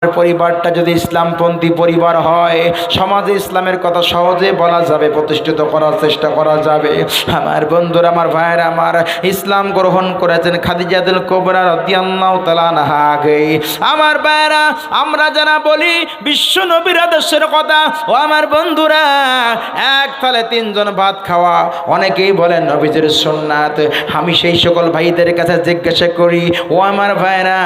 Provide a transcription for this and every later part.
পরিবারটা যদি ইসলামপন্থী পরিবার হয়, সমাজে ইসলামের কথা সহজে বলা যাবে, প্রতিষ্ঠিত করার চেষ্টা করা যাবে। আমার বন্ধুরা, আমার ভাইয়েরা, আমার ইসলাম গ্রহণ করেছেন খাদিজাতুল কুবরা রাদিয়াল্লাহু তাআলা আনহা আগে। আমার ভাইয়েরা, আমরা যারা বলি বিশ্ব নবীর আদর্শের কথা, ও আমার বন্ধুরা, এক থালে তিনজন ভাত খাওয়া অনেকেই বলেন নবীজির সুন্নাত। আমি সেই সকল ভাইদের কাছে জিজ্ঞাসা করি, ও আমার ভাইয়েরা,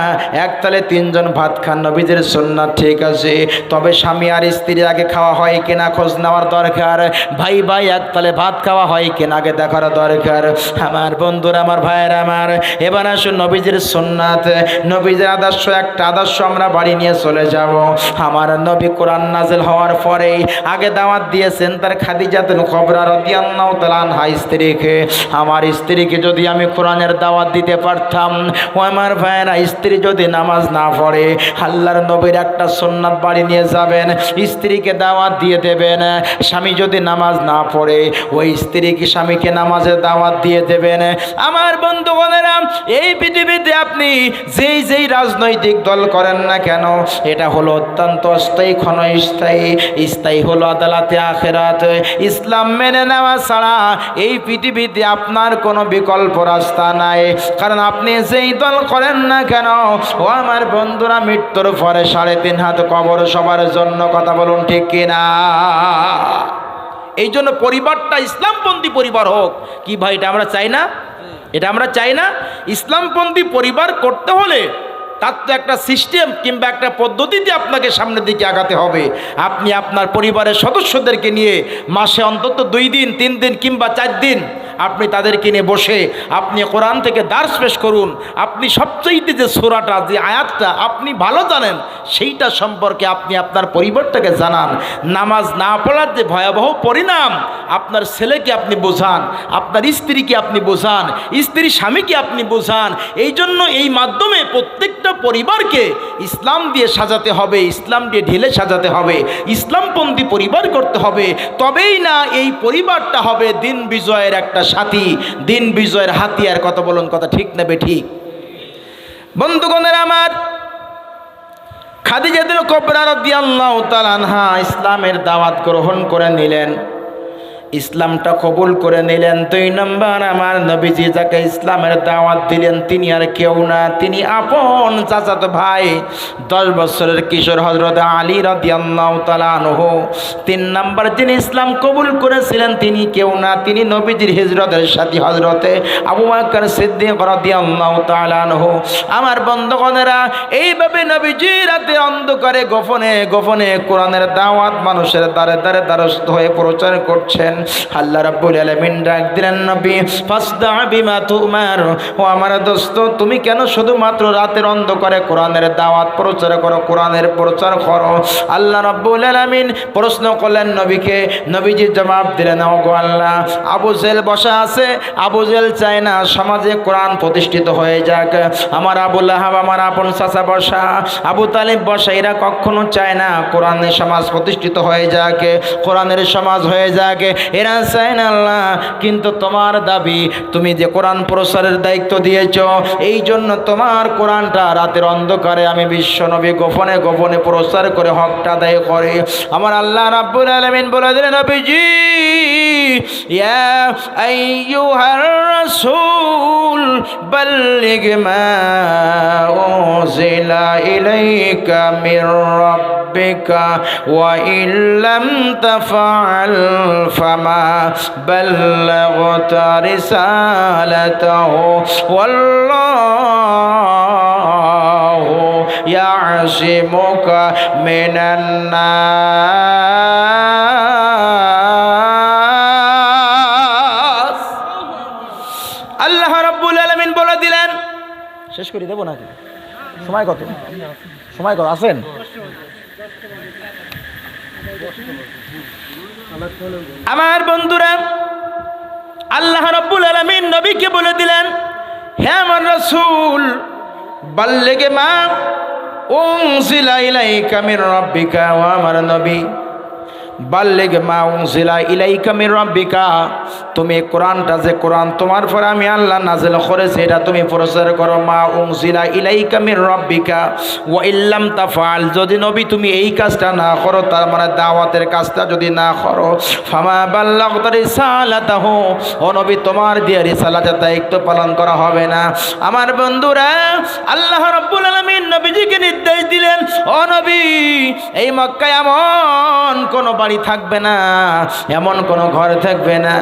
এক থালে তিনজন ভাত খান নবীজির সুন্নাত ঠিক আছে, তবে স্বামী আর স্ত্রীর আগে খাওয়া হয় কিনা খোঁজ নেওয়ার দরকার। ভাই ভাই এক তালে ভাত খাওয়া হয় কিনা আগে দেখার দরকার। আমার বন্ধুরা, আমার ভাইয়েরা, আমার এবার আসুন নবীজির সুন্নাত, নবীজির আদর্শ, একটা আদর্শ আমরা বাড়ি নিয়ে চলে যাব। আমার নবী কোরআন নাজিল হওয়ার পরেই আগে দাওয়াত দিয়েছেন তার খাদিজাতুল কুবরা রাদিয়াল্লাহু তাআলা আনহা স্ত্রীকে। আমার স্ত্রীকে যদি আমি কোরআনের দাওয়াত দিতে পারতাম, ও আমার ভাইয়েরা, স্ত্রী যদি নামাজ না পড়ে, আল্লাহর নবীর একটা সুন্নাত বাড়ি নিয়ে যাবেন, স্ত্রীকে দাওয়াত দিয়ে দেবেন। স্বামী যদি নামাজ না পড়ে, ওই স্ত্রীকে স্বামীকে নামাজের দাওয়াত দিয়ে দেবেন। আমার বন্ধুগণেরা, এই পৃথিবীতে আপনি যেই রাজনৈতিক দল করেন না কেন, এটা হলো অত্যন্ত অস্থায়ী, ক্ষণস্থায়ী। স্থায়ী হলো আদালতে আখিরাত। ইসলাম মেনে নেওয়া ছাড়া এই পৃথিবীতে আপনার কোনো বিকল্প রাস্তা নাই। কারণ আপনি যেই দল করেন না কেন, ও আমার বন্ধুরা, মৃত্যুর পরে 3.5 হাত কবর সবার জন্য, কথা বলুন ঠিক কিনা? এই জন্য পরিবারটা ইসলামপন্থী পরিবার হোক। কি ভাই, এটা আমরা চাই না? এটা আমরা চাই না? ইসলামপন্থী পরিবার করতে হলে তার তো একটা সিস্টেম কিংবা একটা পদ্ধতিতে আপনাকে সামনের দিকে আগাতে হবে। আপনি আপনার পরিবারের সদস্যদেরকে নিয়ে মাসে অন্তত 2 দিন 3 দিন কিংবা 4 দিন আপনি তাদেরকে নিয়ে বসে আপনি কোরআন থেকে দার্স পেশ করুন। আপনি সবচেয়ে যে সূরাটা, যে আয়াতটা আপনি ভালো জানেন, সেইটা সম্পর্কে আপনি আপনার পরিবারটাকে জানান। নামাজ না পড়ার যে ভয়াবহ পরিণাম, আপনার ছেলেকে আপনি বোঝান, আপনার স্ত্রীকে আপনি বোঝান, স্ত্রী স্বামীকে আপনি বোঝান। এই জন্য এই মাধ্যমে প্রত্যেকটা পরিবারকে ইসলাম দিয়ে সাজাতে হবে, ইসলাম দিয়ে ঢেলে সাজাতে হবে, ইসলামপন্থী পরিবার করতে হবে। তবেই না এই পরিবারটা হবে দিন বিজয়ের একটা সাথী, দিন বিজয়ের হাতিয়ার। কথা বলুন, কথা ঠিক নেবে ঠিক? বন্ধুগণের আমার, খাদিজাতুল কুবরা রাদিয়াল্লাহু তাআলা আনহা ইসলামের দাওয়াত গ্রহণ করে নিলেন, ইসলামটা কবুল করে নিলেন। 2 নম্বর, আমার নবীজি যাকে ইসলামের দাওয়াত দিলেন তিনি আর কেউ না, তিনি আপন চাচাতো ভাই 10 বছরের কিশোর হযরত আলী রাদিয়াল্লাহু তাআলা আনহু। 3 নম্বর, যিনি ইসলাম কবুল করেছিলেন তিনি কেউ না, তিনি নবীজির হিজরতের সাথী হযরতে আবু বকর সিদ্দিক রাদিয়াল্লাহু তাআলা আনহু। আমার বন্ধুগণেরা, এইভাবে নবীজি রাতে অন্ধকারে গোপনে গোপনে কোরআনের দাওয়াত মানুষের দ্বারে দ্বারে দ্বারস্থ হয়ে প্রচার করছেন। আল্লাহ রাব্বুল আলামিন ডাক দিলেন, নবী ফাসদা বিমা তুমার। ও আমার দোস্ত, তুমি কেন শুধুমাত্র রাতের অন্ধকারে কোরআনের দাওয়াত প্রচার করো, কোরআনের প্রচার করো? আল্লাহ রাব্বুল আলামিন প্রশ্ন করলেন নবীকে। নবীজি জবাব দিলেন, ওগো আল্লাহ, আবু জেল বসা আছে, আবু জেল চায় না সমাজে কোরআন প্রতিষ্ঠিত হয়ে যাক। আমার আবু লাহাব, আমার আপন চাচা বসা, আবু তালিব বসা, এরা কখনো চায় না কোরআনের সমাজ প্রতিষ্ঠিত হয়ে যাক, কোরআনের সমাজ হয়ে যাক, এরা চায় না আল্লাহ। কিন্তু তোমার দাবি, তুমি যে কোরআন প্রচারের দায়িত্ব দিয়েছ, এই জন্য তোমার কোরআনটা রাতের অন্ধকারে আমি বিশ্ব নবী গোপনে গোপনে প্রচার করে হকটা আদায় করে। আমার আল্লাহ রাব্বুল আলামিন বলে দিলেন, নবীজি, ইয়া আইয়ুহার রাসূল বাল্লিগ মা উনজিলা ইলাইকা মির রাব্বিকা ওয়া ইল্লাম তাফআল ফামা বাল্লাগতা রিসালাতাহু ওয়াল্লাহু ইয়াসিমুকা মিনান নাস। আল্লাহ রাব্বুল আলামিন বলে দিলেন, শেষ করে দেব নাকি? সময় কত? সময় কত আছেন? আমার বন্ধুরা, আল্লাহ রাব্বুল আলামিন নবীকে বলে দিলেন, হে আমার রাসূল, বাল্লিগ মা উনজিলা ইলাইকা মির রাব্বিকা। ও আমার নবী, বাল্লিগ মা উনজিলা ইলাইকা মির রাব্বিকা, তুমি কোরআনটা যে কোরআন তোমার পরে আমি আল্লাহ নাযিল করেছি এটা তুমি প্রচার করো। মা উনজিলা ইলাইকা মির রাব্বিকা ওয়া ইল্লাম তাফআল, যদি নবী তুমি এই কাজটা না করো, তার মানে দাওয়াতের কাজটা যদি না করো, ফামা বাল্লাগতা রিসালাতাহু, ও নবী তোমার দিয়ে রিসালাতের দায়িত্ব পালন করা হবে না। আমার বন্ধুরা, আল্লাহ রাব্বুল আলামিন নবীজিকে নির্দেশ দিলেন, ও নবী এই মক্কায় এমন কোনো বাড়ি থাকবে না, এমন কোনো ঘর থাকবে না,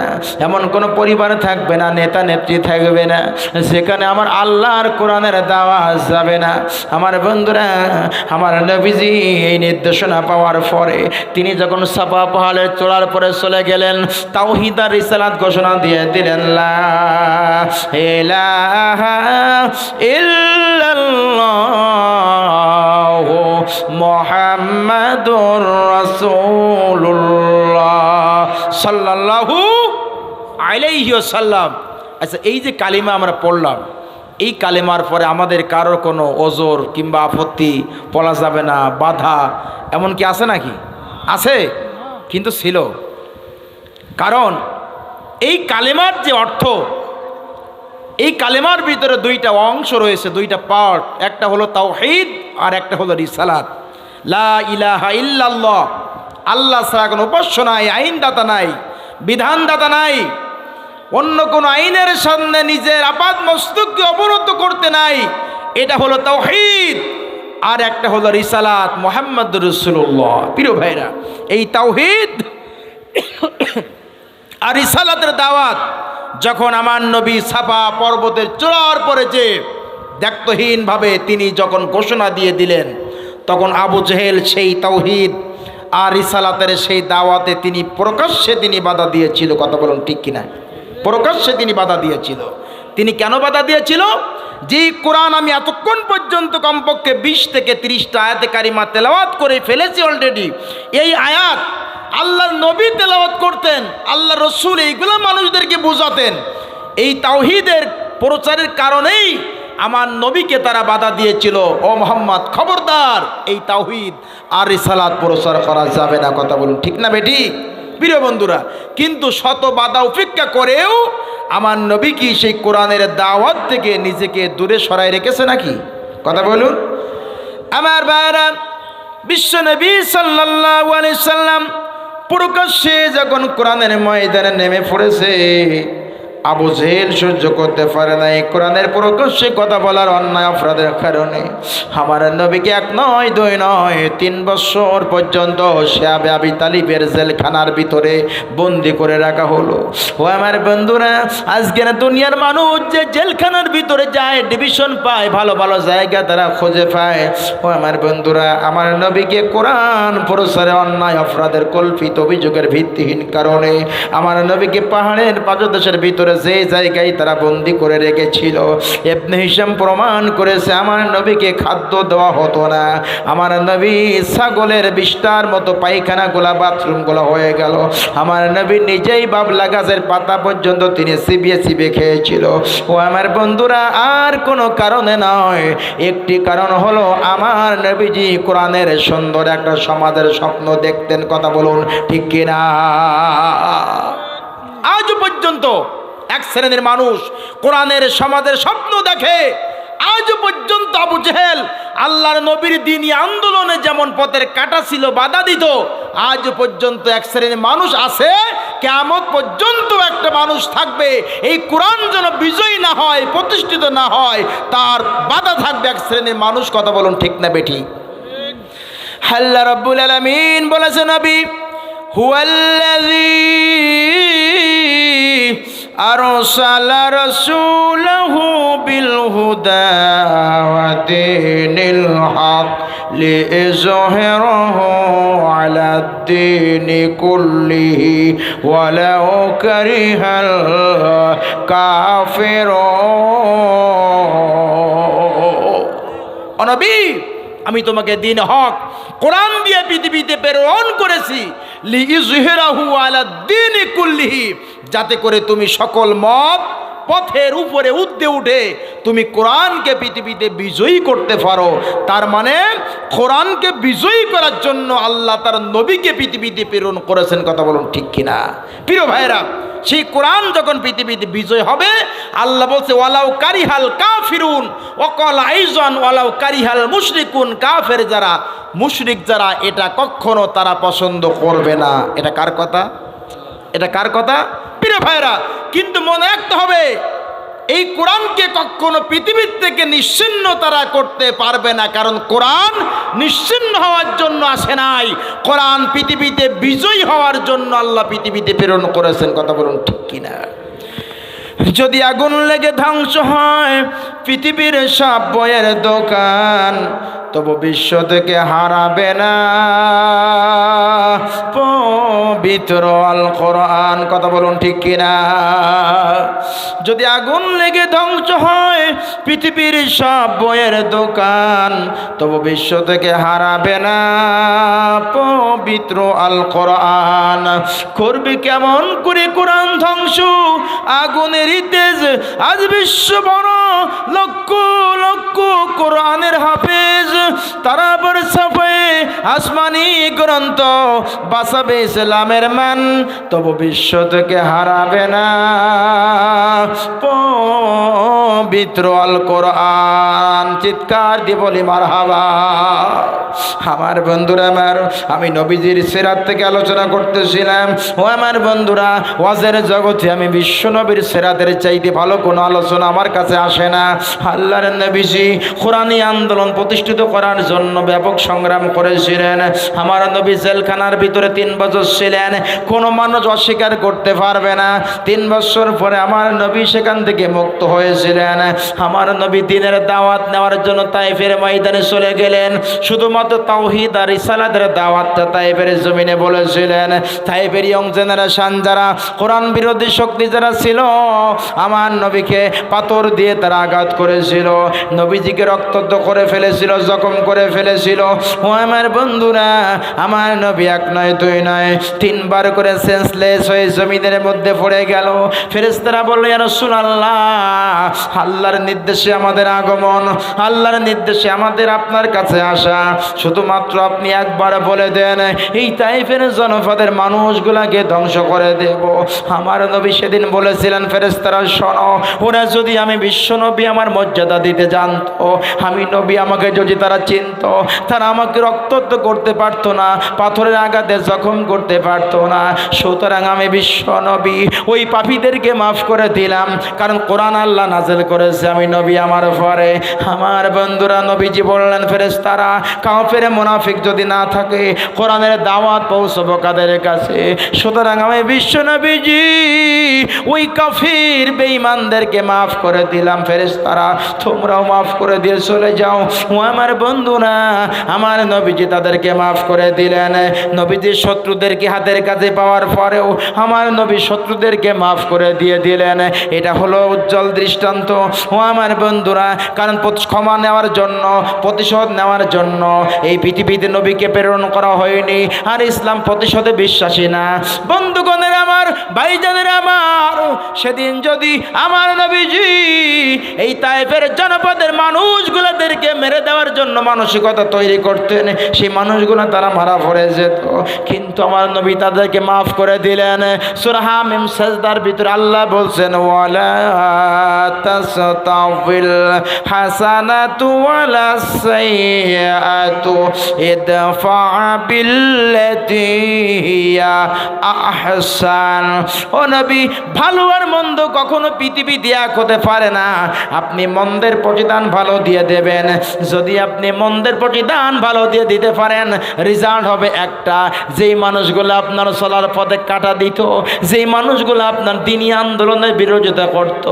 এমন কোনো পরিবার থাকবে না, নেতা নেত্রী থাকবে না, সেখানে আমার আল্লাহর কোরআনের দাওয়াত যাবে না। আমার বন্ধুরা, আমার নবীজি এই নির্দেশনা পাওয়ার পরে তিনি যখন সাফা পাহাড়ে চড়ার পরে চলে গেলেন, তাওহীদ আর রিসালাত ঘোষণা দিয়ে দিলেন, লা ইলাহা ইল্লাল্লাহু মুহাম্মাদুর রাসূলুল্লাহ সাল্লাল্লাহু আলাইহি ওয়াসাল্লাম। আচ্ছা, এই যে কালিমা আমরা পড়লাম, এই কালিমার পরে আমাদের কারোর কোনো ওজর কিংবা আপত্তি বলা যাবে না, বাধা এমন কি আছে নাকি? আছে, কিন্তু ছিল। কারণ এই কালিমার যে অর্থ, এই কালিমার ভিতরে দুইটা অংশ রয়েছে, দুইটা পার্ট, একটা হলো তাওহীদ আর একটা হলো রিসালাত। লা ইলাহা ইল্লাল্লাহ, আল্লাহ ছাড়া কোনো উপাস্য নাই, আইনদাতা নাই, বিধানদাতা নাই, অন্য কোনো আইনের সামনে নিজের আপাদ মস্তককে অবরুদ্ধ করতে নাই, এটা হলো তাওহীদ। আর একটা হলো রিসালাত, মুহাম্মদুর রাসূলুল্লাহ। প্রিয় ভাইরা, এই তাওহীদ আর রিসালাতের দাওয়াত যখন আমার নবী সাফা পর্বতের চূড়ার পরে যে দায়িত্বহীনভাবে তিনি যখন ঘোষণা দিয়ে দিলেন, তখন আবু জেহেল সেই তাওহীদ আর রিসালাতের সেই দাওয়াতে তিনি প্রকাশ্যে তিনি বাধা দিয়েছিল। কথা বলুন ঠিক কিনা? প্রকাশ্যে তিনি বাধা দিয়েছিল। তিনি কেন বাধা দিয়েছিল? যে কোরআন আমি এতক্ষণ পর্যন্ত কমপক্ষে 20 থেকে 30টা আয়াতে কারিমা তেলাওয়াত করে ফেলেছি অলরেডি, এই আয়াত আল্লাহর নবী তেলাওয়াত করতেন, আল্লাহ রসুল এইগুলো মানুষদেরকে বোঝাতেন। এই তাওহীদের প্রচারের কারণেই আমার নবীকে তারা বাধা দিয়েছিল, ও মুহাম্মদ খবরদার এই তাওহীদ আর রিসালাত প্রচার করা যাবে না। কথা বলুন ঠিক না বেটি? প্রিয় বন্ধুরা, কিন্তু শত বাধা উপেক্ষা করেও আমার নবী কি সেই কোরআনের দাওয়াত থেকে নিজেকে দূরে সরাই রেখেছে নাকি? কথা বলুন। আমার ভাইরা, বিশ্ব নবী সাল্লাল্লাহু আলাইহি সাল্লাম প্রকাশ্যে যখন কোরআনের ময়দানে নেমে পড়েছে, আবু জেহেল সহ্য করতে পারে না এই কোরআনের প্রকাশ্যে কথা বলার অন্যায় অপরাধের কারণে আমার নবীকে 1 নয় 2 নয় 3 বছর পর্যন্ত সে আবি তালিবের জেলখানার ভিতরে বন্দি করে রাখা হলো। ও আমার বন্ধুরা, আজকের দুনিয়ার মানুষ যে জেলখানার ভিতরে যায়, ডিভিশন পায়, ভালো ভালো জায়গা তারা খুঁজে পায়। ও আমার বন্ধুরা, আমার নবীকে কোরআন প্রচারে অন্যায় অপরাধের কল্পিত অভিযোগের ভিত্তিহীন কারণে আমার নবীকে পাহাড়ের পাদদেশের ভিতরে যে জায়গায় তারা বন্দি করে রেখেছিল, ইবনে হিশাম প্রমাণ করেছে আমার নবীকে খাদ্য দেওয়া হতো না। আমার নবী ছাগলের বিষ্ঠার মতো পায়খানাগুলা বাথরুমগুলো হয়ে গেল। আমার নবী নিজেই বাবলা গাছের পাতা পর্যন্ত তিনি চিবিয়ে চিবিয়ে খেয়েছিল। ও আমার বন্ধুরা, আর কোনো কারণে নয়, একটি কারণ হলো আমার নবীজি কোরআনের সুন্দর একটা সমাজের স্বপ্ন দেখতেন। কথা বলুন ঠিক কিনা? আজ পর্যন্ত এক শ্রেণীর মানুষ কোরআনের সমাজের স্বপ্ন দেখে। আজ পর্যন্ত আবু জেহেল আল্লাহর নবীর দ্বীনি আন্দোলনে যেমন পথের কাঁটা ছিল, বাধা দিত, আজ পর্যন্ত এক শ্রেণীর মানুষ আছে, কিয়ামত পর্যন্ত একটা মানুষ থাকবে, এই কোরআন যেন বিজয়ী না হয়, প্রতিষ্ঠিত না হয়, তার বাধা থাকবে এক শ্রেণীর মানুষ। কথা বলুন ঠিক না বেঠি? আল্লাহ রাব্বুল আলামিন বলেছেন, নবী হুয়াল্লাযী আরসালা রাসূলাহু বিল হুদা ওয়া দীনিল হক লিইযহিরাহু আলাদ দীনি কুল্লিহি ওয়ালাউ কারিহাল কাফিরুন। নবী, আমি তোমাকে দ্বীন হক কোরআন দিয়ে পৃথিবীতে প্রেরণ করেছি, লিইযহিরাহু আলাদ দীনি কুল্লিহি, যাতে করে তুমি সকল মত পথের উপরে উঠতে উঠে তুমি কোরআনকে পৃথিবীতে বিজয়ী করতে পারো, তার মানে কোরআনকে বিজয়ী করার জন্য আল্লাহ তার নবীকে পৃথিবীতে প্রেরণ করেছেন। কথা বলুন ঠিক কিনা প্রিয় ভাইরা? সেই কোরআন যখন পৃথিবীতে বিজয় হবে, আল্লাহ বলছে ওয়ালাউ কারিহাল কাফিরুন ওয়াকাল আইজান ওয়ালাউ কারিহাল মুশরিকুন, কাফের যারা, মুশরিক যারা, এটা কখনো তারা পছন্দ করবে না। এটা কার কথা? এটা কার কথা প্রিয় ভাইরা? কিন্তু মনে রাখতে হবে, এই কোরআনকে কখনো পৃথিবীর থেকে নিশ্চিহ্ন তারা করতে পারবে না, কারণ কোরআন নিশ্চিহ্ন হওয়ার জন্য আসে নাই, কোরআন পৃথিবীতে বিজয়ী হওয়ার জন্য আল্লাহ পৃথিবীতে প্রেরণ করেছেন। কথা বলুন ঠিক কিনা? যদি আগুন লেগে ধ্বংস হয় পৃথিবীর সব বইয়ের দোকান, তবু বিশ্ব থেকে হারাবে না পবিত্র আল কোরআন। কথা বলুন ঠিক কিনা? যদি আগুন লেগে ধ্বংস হয় পৃথিবীর সব বইয়ের দোকান, তবু বিশ্ব থেকে হারাবে না পবিত্র আল কোরআন। করবি কেমন করে কোরআন ধ্বংস? আগুনের তেজ আজ বিশ্ব বড়, লক্ষ লক্ষ কোরআনের হাফেজ, তারা আবার ছাপে আসমানি গ্রন্থ, বাঁচাবে ইসলামের মান, তবু বিশ্ব থেকে হারাবে না পবিত্র আল কোরআন। চিৎকার দিয়ে বলি মারহাবা। আমার বন্ধুরা আমার, আমি নবীজির সিরাত থেকে আলোচনা করতেছিলাম। ও আমার বন্ধুরা, ওয়াজের জগতে আমি বিশ্ব নবীর সিরাতের চাইতে ভালো কোনো আলোচনা আমার কাছে আসে না। আল্লাহর নবীজি কোরআনী আন্দোলন প্রতিষ্ঠিত করার জন্য ব্যাপক সংগ্রাম করেছিলেন। আমার নবী জেলখানার ভিতরে 3 বছর ছিলেন, কোনো মানুষ অস্বীকার করতে পারবে না। 3 বছর পরে আমার নবী সেখান থেকে মুক্ত হয়েছিলেন। আমার নবী দ্বীনের দাওয়াত নেওয়ার জন্য তায়েফের ময়দানে চলে গেলেন। শুধুমাত্র তাওহীদ আর রিসালাতের দাওয়াতটা তায়েফের জমিনে বলেছিলেন। তায়েফের ইয়ং জেনারেশন যারা, কোরআন বিরোধী শক্তি যারা ছিল, আমার নবীকে পাথর দিয়ে তারা আঘাত করেছিল, নবীজিকে রক্তাক্ত করে ফেলেছিল, জখম করে ফেলেছিল। ও আমার বন্ধুরা, আমার নবী 1 নয় 2 নয় 3 বার করে সেন্সলেস হয়ে জমিনের মধ্যে পড়ে গেল। ফেরেশতারা বলল, ইয়া রাসূলুল্লাহ, আল্লাহর নির্দেশে আমাদের আগমন, আল্লাহর নির্দেশে আমাদের আপনার কাছে আসা, শুধুমাত্র আপনি একবার বলে দেন এই তায়েফের জনপদের মানুষগুলাকে ধ্বংস করে দেব। আমার নবী সেদিন বলেছিলেন, ফেরেশতারা শোনো, ওরা যদি আমি বিশ্ব নবী আমার মর্যাদা দিতে জানতো, আমি নবী আমাকে যদি তারা চিনত, তারা আমাকে রক্তাক্ত করতে পারতো না, পাথরের আঘাতে জখম করতে পারতো না। সুতরাং আমি বিশ্ব নবী ওই পাপীদেরকে মাফ করে দিলাম, কারণ কোরআন আল্লাহ নাযিল করেছে আমি নবী আমার পরে। আমার বন্ধুরা, নবীজি বললেন, ফেরেশতারা, কাফের মুনাফিক যদি না থাকে, কোরআনের দাওয়াত পৌঁছবো কাদের কাছে? সুতরাং আমি বিশ্ব নবীজি ওই কাফির বেঈমানদেরকে মাফ করে দিলাম। ফেরেশতারা, তোমরাও মাফ করে দিয়ে চলে যাও। ও আমার বন্ধুরা, আমার নবীজি তাদেরকে মাফ করে দিলেন। নবীজির শত্রুদেরকে হাতের কাছে পাওয়ার পরেও আমার নবী শত্রুদেরকে মাফ করে দিয়ে দিলেন। এটা হলো উজ্জ্বল দৃষ্টান্ত। ও আমার বন্ধুরা, কারণ ক্ষমা নেওয়ার জন্য, প্রতিশোধ নেওয়ার জন্য এই পৃথিবীতে নবীকে প্রেরণ করা হয়নি। আর ইসলাম প্রতিশোধে বিশ্বাসী না। বন্ধুগণের আমার, ভাইজানের আমার, সেদিন যদি আমার নবীজি এই তায়েফের জনপদের মানুষগুলোদেরকে মেরে দেওয়ার জন্য মানসিকতা তৈরি করতেন, সেই মানুষগুলো তারা মারা পড়ে যেত। কিন্তু আমার নবী তাদেরকে মাফ করে দিলেন। সূরা হামিম সাজদার ভিতরে আল্লাহ বলছেন, ওয়ালা তাসতাফিল হাসানাতু ওয়ালা সাইয়্যাতু ইদফা বিল্লাতী হিয়া আহসান। ও নবী, ভালো আর মন্দ কখনো পৃথিবীতে এক হতে পারে না। আপনি মন্দের প্রতিদান ভালো দিয়ে দেবেন। যদি আপনি মন্দের প্রতিদান ভালো দিয়ে দিতে পারেন, রেজাল্ট হবে একটা। যেই মানুষগুলো আপনার চলার পথে কাটা দিত, যেই মানুষগুলো আপনার দ্বীনি আন্দোলনের বিরোধিতা করত,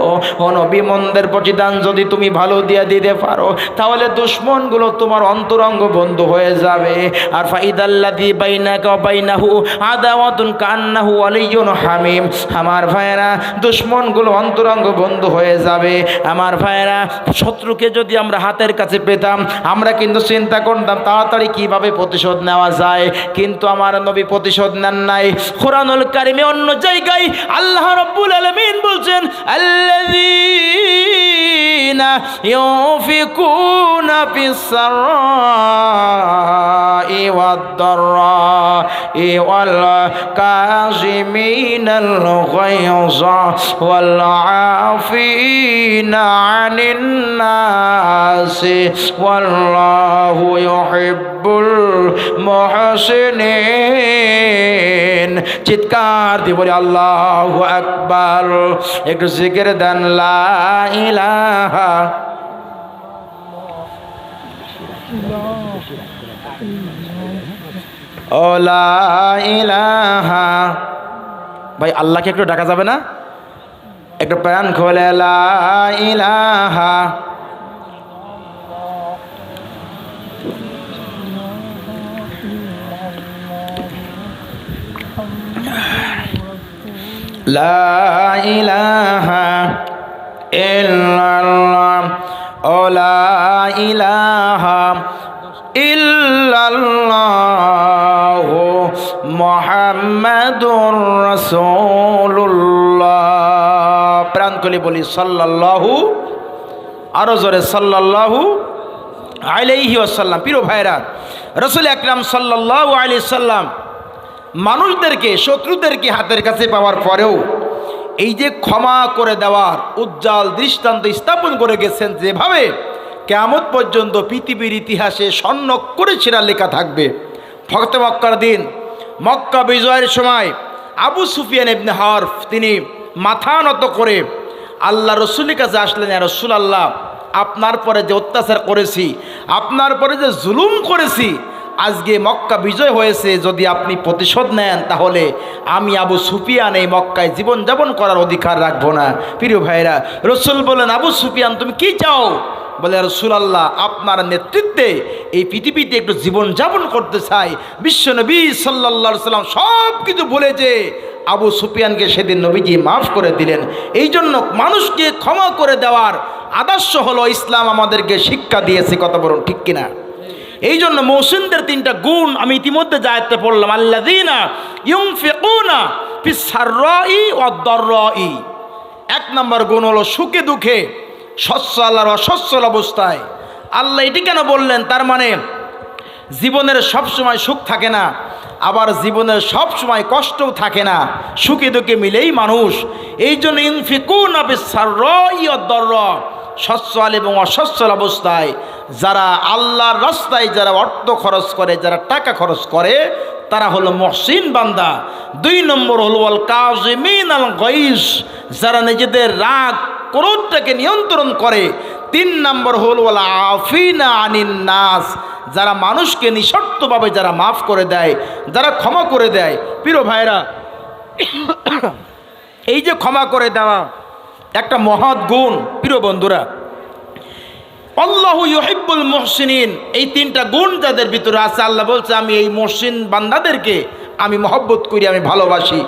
ও নবী, মন্দের প্রতিদান যদি তুমি ভালো দিয়ে দিতে পারো, তাহলে দুশ্মনগুলো তোমার অন্তরঙ্গ বন্ধু বন্ধু হয়ে যাবে। আর ফাইদাল্লাযী বাইনাকা ওয়া বাইনাহু আদাওয়াতুন কান্নাহু ওয়ালিয়্যুন হামীম, আমার ভাইয়েরা দুশমনগুলো অন্তরঙ্গ বন্ধু হয়ে যাবে। আমার ভাইয়েরা শত্রুকে যদি আমরা হাতের কাছে পেতাম আমরা কিন্তু চিন্তা করতাম তাড়াতাড়ি কিভাবে প্রতিশোধ নেওয়া যায়, কিন্তু আমার নবী প্রতিশোধ নেন নাই। কোরআনুল কারিমে অন্য জায়গায় আল্লাহ রাব্বুল আলামিন বলছেন আল্লাযীনা ইউনফিকুনা ফিস-সাররাই ওয়াদ-দাররাই ওয়াল কাযিমিনাল গায়যা ওয়াল আফিনা আনিন নাসি ওয়াল্লাহু ইউহিব্বুল মুহসিনিন। চিৎকার দিয়ে বলি আল্লাহু আকবার। একটু জিকির দেন লা ইলাহা ও লা ইলাহা। ভাই আল্লাহকে একটু ডাকা যাবে না? একটু প্রাণ খোলে লা ইলাহা লা ইলাহা ইল্লাল্লাহ ও লা ইলাহা ইল্লাল্লাহু মুহাম্মাদুর রাসূলুল্লাহ। প্রাণ খুলে বলি সাল্লাল্লাহু, আরো জোরে সাল্লাল্লাহু আলাইহি ওয়াসাল্লাম। প্রিয় ভাইরা, রাসূল আকরাম সাল্লাল্লাহু আলাইহি সাল্লাম মানুষদেরকে শত্রুদেরকে হাতের কাছে পাওয়ার পরেও এই যে ক্ষমা করে দেওয়ার উজ্জ্বল দৃষ্টান্ত স্থাপন করে গেছেন, যেভাবে কিয়ামত পর্যন্ত পৃথিবীর ইতিহাসে স্বর্ণাক্ষরে ছেঁড়া লেখা থাকবে। ফতহ মক্কার দিন মক্কা বিজয়ের সময় আবু সুফিয়ান ইবনে হারব তিনি মাথা নত করে আল্লাহ রসুলের কাছে আসলেন, ইয়া রাসূলুল্লাহ, আপনার পরে যে অত্যাচার করেছি, আপনার পরে যে জুলুম করেছি, আজকে মক্কা বিজয় হয়েছে, যদি আপনি প্রতিশোধ নেন তাহলে আমি আবু সুফিয়ান এই মক্কায় জীবনযাপন করার অধিকার রাখবো না। প্রিয় ভাইরা, রসুল বলেন, আবু সুফিয়ান তুমি কি চাও? বলে, রাসূলুল্লাহ, আপনার নেতৃত্বে এই পৃথিবীতে একটু জীবনযাপন করতে চাই। বিশ্বনবী সাল্লাল্লাহু আলাইহি সাল্লাম সব কিছু বলে যে আবু সুফিয়ানকে সেদিন নবীজি মাফ করে দিলেন। এই জন্য মানুষকে ক্ষমা করে দেওয়ার আদর্শ হলো ইসলাম আমাদেরকে শিক্ষা দিয়েছে। কথা বলুন ঠিক কিনা? এই জন্য মুহসিনদের তিনটা গুণ আমি ইতিমধ্যে জায়তে পড়লাম। আল্লাযীনা ইউনফিকুনা ফিস-সাররাই ওয়াদ-দাররাই। এক নম্বর গুণ হলো সুখে দুঃখে সচ্ছল আর অসচ্ছল অবস্থায়। আল্লাহ এটি কেন বললেন? তার মানে জীবনের সব সময় সুখ থাকে না, আবার জীবনের সব সময় কষ্টও থাকে না, সুখে দুঃখে মিলেই মানুষ। এই জন্য ইউনফিকুনা ফিস-সাররাই ওয়াদ-দাররা, সচ্ছল এবং অসচ্ছল অবস্থায় যারা আল্লাহর রাস্তায় যারা অর্থ খরচ করে, যারা টাকা খরচ করে, তারা হলো মুহসিন বান্দা। দুই নম্বর হলো আল কাযিমিনাল গায়জ, যারা নিজেদের রাগ ক্রোধটাকে নিয়ন্ত্রণ করে। তিন নম্বর হলো আল আফিনা আনিন নাস, যারা মানুষকে নিঃশর্তভাবে যারা মাফ করে দেয়, যারা ক্ষমা করে দেয়। প্রিয় ভাইরা, এই যে ক্ষমা করে দেওয়া একটা মহৎ গুণ। প্রিয় বন্ধুরা, আল্লাহু ইউহিব্বুল মুহসিনিন, এই তিনটা গুণ যাদের ভিতরে আছে, আল্লাহ বলছে আমি এই মুহসিন বান্দাদেরকে আমি মহব্বত করি, আমি ভালোবাসি।